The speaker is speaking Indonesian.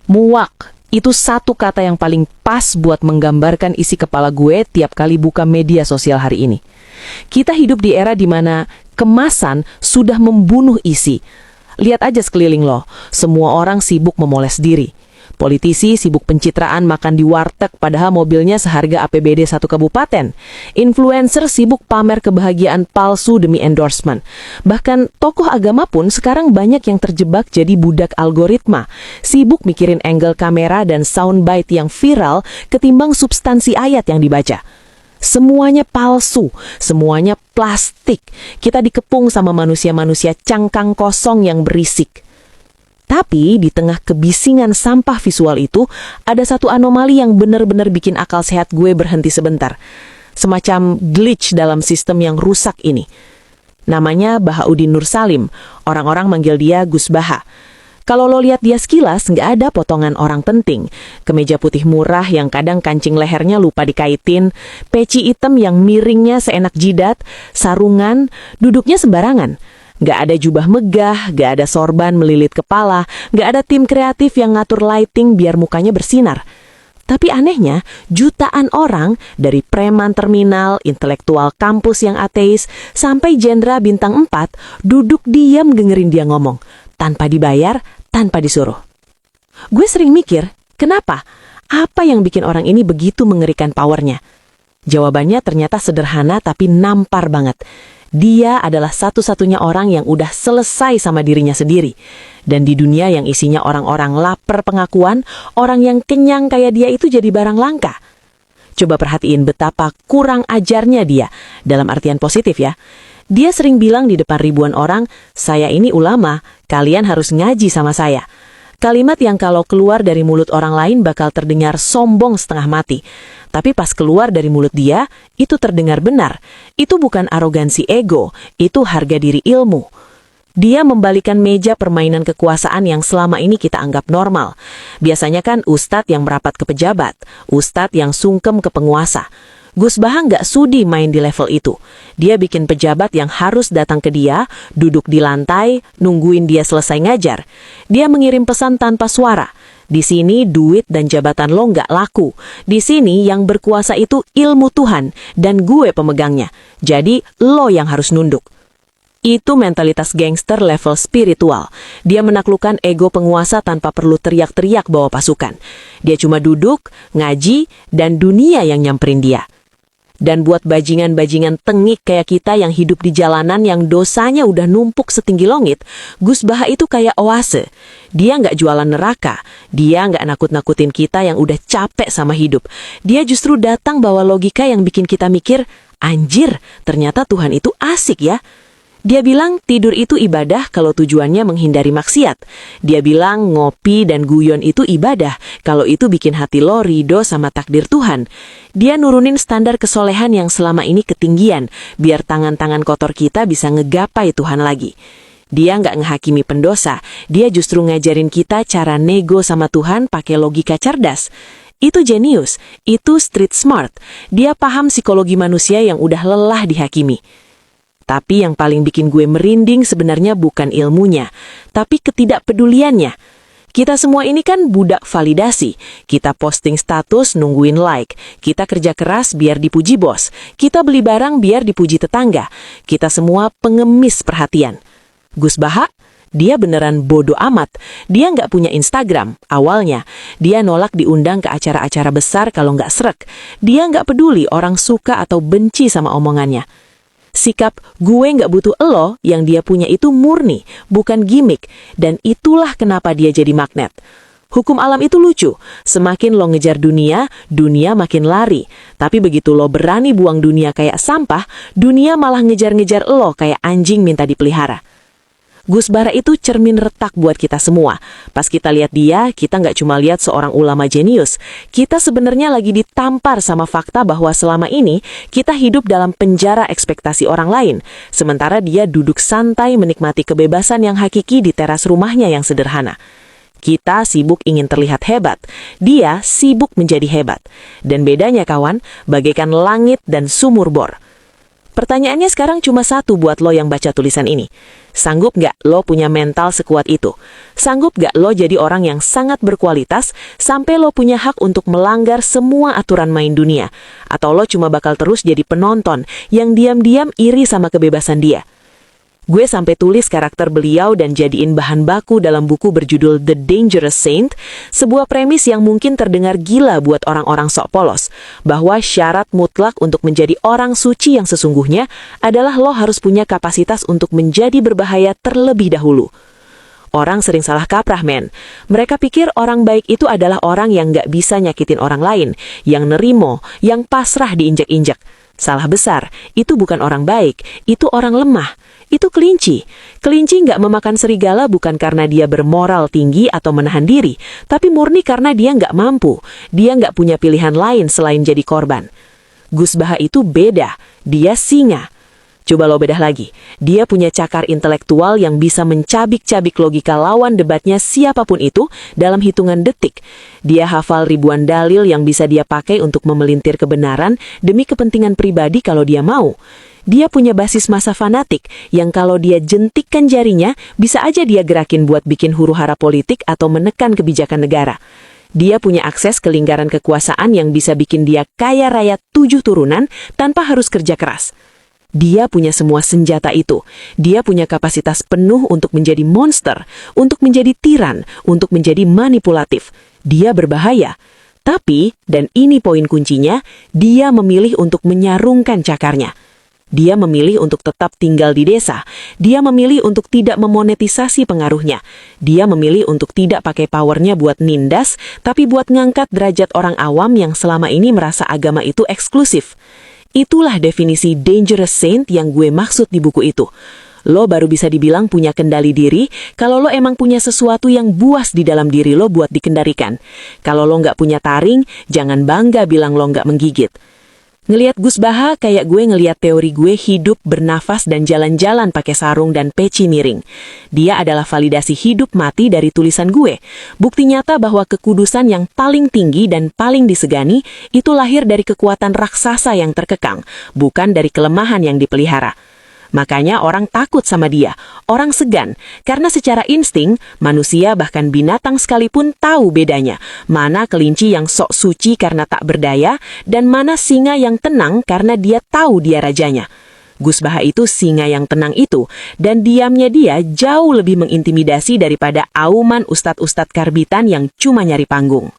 Muak, itu satu kata yang paling pas buat menggambarkan isi kepala gue tiap kali buka media sosial hari ini. Kita hidup di era di mana kemasan sudah membunuh isi. Lihat aja sekeliling lo, semua orang sibuk memoles diri. Politisi sibuk pencitraan makan di warteg padahal mobilnya seharga APBD satu kabupaten. Influencer sibuk pamer kebahagiaan palsu demi endorsement. Bahkan tokoh agama pun sekarang banyak yang terjebak jadi budak algoritma. Sibuk mikirin angle kamera dan soundbite yang viral ketimbang substansi ayat yang dibaca. Semuanya palsu, semuanya plastik. Kita dikepung sama manusia-manusia cangkang kosong yang berisik. Tapi di tengah kebisingan sampah visual itu, ada satu anomali yang benar-benar bikin akal sehat gue berhenti sebentar. Semacam glitch dalam sistem yang rusak ini. Namanya Bahauddin Nur Salim. Orang-orang manggil dia Gus Baha. Kalau lo lihat dia sekilas, nggak ada potongan orang penting. Kemeja putih murah yang kadang kancing lehernya lupa dikaitin, peci hitam yang miringnya seenak jidat, sarungan, duduknya sembarangan. Nggak ada jubah megah, nggak ada sorban melilit kepala, nggak ada tim kreatif yang ngatur lighting biar mukanya bersinar. Tapi anehnya, jutaan orang dari preman terminal, intelektual kampus yang ateis, sampai jenderal bintang 4 duduk diam dengerin dia ngomong, tanpa dibayar, tanpa disuruh. Gue sering mikir, kenapa? Apa yang bikin orang ini begitu mengerikan powernya? Jawabannya ternyata sederhana tapi nampar banget. Dia adalah satu-satunya orang yang udah selesai sama dirinya sendiri. Dan di dunia yang isinya orang-orang lapar pengakuan, orang yang kenyang kayak dia itu jadi barang langka. Coba perhatiin betapa kurang ajarnya dia, dalam artian positif ya. Dia sering bilang di depan ribuan orang, saya ini ulama, kalian harus ngaji sama saya. Kalimat yang kalau keluar dari mulut orang lain bakal terdengar sombong setengah mati. Tapi pas keluar dari mulut dia, itu terdengar benar. Itu bukan arogansi ego, itu harga diri ilmu. Dia membalikan meja permainan kekuasaan yang selama ini kita anggap normal. Biasanya kan ustadz yang merapat ke pejabat, ustadz yang sungkem ke penguasa. Gus Baha nggak sudi main di level itu. Dia bikin pejabat yang harus datang ke dia, duduk di lantai, nungguin dia selesai ngajar. Dia mengirim pesan tanpa suara. Di sini duit dan jabatan lo nggak laku. Di sini yang berkuasa itu ilmu Tuhan, dan gue pemegangnya. Jadi lo yang harus nunduk. Itu mentalitas gangster level spiritual. Dia menaklukkan ego penguasa tanpa perlu teriak-teriak bawa pasukan. Dia cuma duduk, ngaji, dan dunia yang nyamperin dia. Dan buat bajingan-bajingan tengik kayak kita yang hidup di jalanan yang dosanya udah numpuk setinggi langit, Gus Baha itu kayak oase. Dia nggak jualan neraka, dia nggak nakut-nakutin kita yang udah capek sama hidup. Dia justru datang bawa logika yang bikin kita mikir, anjir, ternyata Tuhan itu asik ya. Dia bilang tidur itu ibadah kalau tujuannya menghindari maksiat. Dia bilang ngopi dan guyon itu ibadah kalau itu bikin hati lo ridho sama takdir Tuhan. Dia nurunin standar kesolehan yang selama ini ketinggian, biar tangan-tangan kotor kita bisa ngegapai Tuhan lagi. Dia nggak ngehakimi pendosa, dia justru ngajarin kita cara nego sama Tuhan pakai logika cerdas. Itu jenius, itu street smart. Dia paham psikologi manusia yang udah lelah dihakimi. Tapi yang paling bikin gue merinding sebenarnya bukan ilmunya, tapi ketidakpeduliannya. Kita semua ini kan budak validasi. Kita posting status nungguin like. Kita kerja keras biar dipuji bos. Kita beli barang biar dipuji tetangga. Kita semua pengemis perhatian. Gus Baha, dia beneran bodoh amat. Dia nggak punya Instagram, awalnya. Dia nolak diundang ke acara-acara besar kalau nggak srek. Dia nggak peduli orang suka atau benci sama omongannya. Sikap gue nggak butuh elo yang dia punya itu murni, bukan gimmick. Dan itulah kenapa dia jadi magnet. Hukum alam itu lucu. Semakin lo ngejar dunia, dunia makin lari. Tapi begitu lo berani buang dunia kayak sampah, dunia malah ngejar-ngejar lo kayak anjing minta dipelihara. Gus Baha itu cermin retak buat kita semua. Pas kita lihat dia, kita nggak cuma lihat seorang ulama jenius. Kita sebenarnya lagi ditampar sama fakta bahwa selama ini kita hidup dalam penjara ekspektasi orang lain. Sementara dia duduk santai menikmati kebebasan yang hakiki di teras rumahnya yang sederhana. Kita sibuk ingin terlihat hebat. Dia sibuk menjadi hebat. Dan bedanya kawan, bagaikan langit dan sumur bor. Pertanyaannya sekarang cuma satu buat lo yang baca tulisan ini. Sanggup nggak lo punya mental sekuat itu? Sanggup nggak lo jadi orang yang sangat berkualitas sampai lo punya hak untuk melanggar semua aturan main dunia? Atau lo cuma bakal terus jadi penonton yang diam-diam iri sama kebebasan dia? Gue sampai tulis karakter beliau dan jadiin bahan baku dalam buku berjudul The Dangerous Saint, sebuah premis yang mungkin terdengar gila buat orang-orang sok polos, bahwa syarat mutlak untuk menjadi orang suci yang sesungguhnya adalah lo harus punya kapasitas untuk menjadi berbahaya terlebih dahulu. Orang sering salah kaprah, men. Mereka pikir orang baik itu adalah orang yang nggak bisa nyakitin orang lain, yang nerimo, yang pasrah diinjak-injak. Salah besar, itu bukan orang baik, itu orang lemah. Itu kelinci. Kelinci nggak memakan serigala bukan karena dia bermoral tinggi atau menahan diri, tapi murni karena dia nggak mampu. Dia nggak punya pilihan lain selain jadi korban. Gus Baha itu beda. Dia singa. Coba lo bedah lagi. Dia punya cakar intelektual yang bisa mencabik-cabik logika lawan debatnya siapapun itu dalam hitungan detik. Dia hafal ribuan dalil yang bisa dia pakai untuk memelintir kebenaran demi kepentingan pribadi kalau dia mau. Dia punya basis massa fanatik yang kalau dia jentikkan jarinya, bisa aja dia gerakin buat bikin huru-hara politik atau menekan kebijakan negara. Dia punya akses ke lingkaran kekuasaan yang bisa bikin dia kaya raya 7 turunan tanpa harus kerja keras. Dia punya semua senjata itu. Dia punya kapasitas penuh untuk menjadi monster, untuk menjadi tiran, untuk menjadi manipulatif. Dia berbahaya. Tapi, dan ini poin kuncinya, dia memilih untuk menyarungkan cakarnya. Dia memilih untuk tetap tinggal di desa. Dia memilih untuk tidak memonetisasi pengaruhnya. Dia memilih untuk tidak pakai powernya buat nindas, tapi buat ngangkat derajat orang awam yang selama ini merasa agama itu eksklusif. Itulah definisi Dangerous Saint yang gue maksud di buku itu. Lo baru bisa dibilang punya kendali diri kalau lo emang punya sesuatu yang buas di dalam diri lo buat dikendalikan. Kalau lo nggak punya taring, jangan bangga bilang lo nggak menggigit. Ngelihat Gus Baha kayak gue ngelihat teori gue hidup, bernafas, dan jalan-jalan pakai sarung dan peci miring. Dia adalah validasi hidup mati dari tulisan gue. Bukti nyata bahwa kekudusan yang paling tinggi dan paling disegani itu lahir dari kekuatan raksasa yang terkekang, bukan dari kelemahan yang dipelihara. Makanya orang takut sama dia, orang segan, karena secara insting, manusia bahkan binatang sekalipun tahu bedanya, mana kelinci yang sok suci karena tak berdaya, dan mana singa yang tenang karena dia tahu dia rajanya. Gus Baha itu singa yang tenang itu, dan diamnya dia jauh lebih mengintimidasi daripada auman ustadz-ustadz karbitan yang cuma nyari panggung.